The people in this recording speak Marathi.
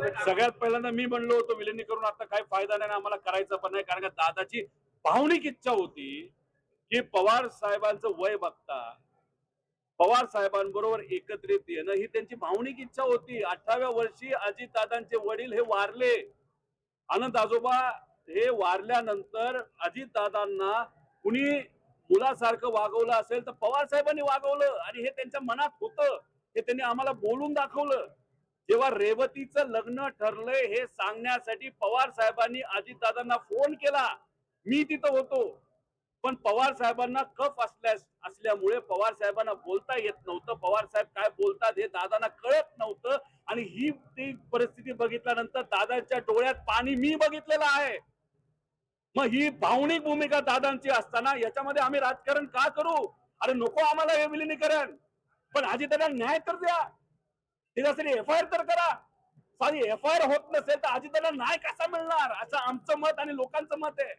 सगळ्यात पहिल्यांदा मी म्हणलो होतो विलिनीकरण आता काही फायदा नाही, आम्हाला करायचं पण नाही, कारण का दादाची भावनिक इच्छा होती की पवार साहेबांचं वय बघता पवार साहेबांबरोबर एकत्रित येणं ही त्यांची भावनिक इच्छा होती. 18व्या वर्षी अजितदादांचे वडील हे वारले. आनंद आजोबा हे वारल्यानंतर अजितदादांना कुणी मुलासारखं वागवलं असेल तर पवार साहेबांनी वागवलं आणि हे त्यांच्या मनात होतं. हे त्यांनी आम्हाला बोलून दाखवलं. जेव्हा रेवतीचं लग्न ठरलंय हे सांगण्यासाठी पवार साहेबांनी अजितदादांना फोन केला. मी तिथं होतो. पण पवार साहेबांना कफ असल्यामुळे पवार साहेबांना बोलता येत नव्हतं. पवार साहेब काय बोलतात हे दादांना कळत नव्हतं आणि ही ती परिस्थिती बघितल्यानंतर दादांच्या डोळ्यात पाणी मी बघितलेलं आहे. मग ही भावनिक भूमिका दादांची असताना याच्यामध्ये आम्ही राजकारण का करू? अरे नको आम्हाला हे विलिनीकरण, पण अजितदादा न्याय तर द्या. त्याच्यासाठी एफआयआर तर करा. साधी एफआयआर होत नसेल तर अजितदादा न्याय कसा मिळणार असं आमचं मत आणि लोकांचं मत आहे.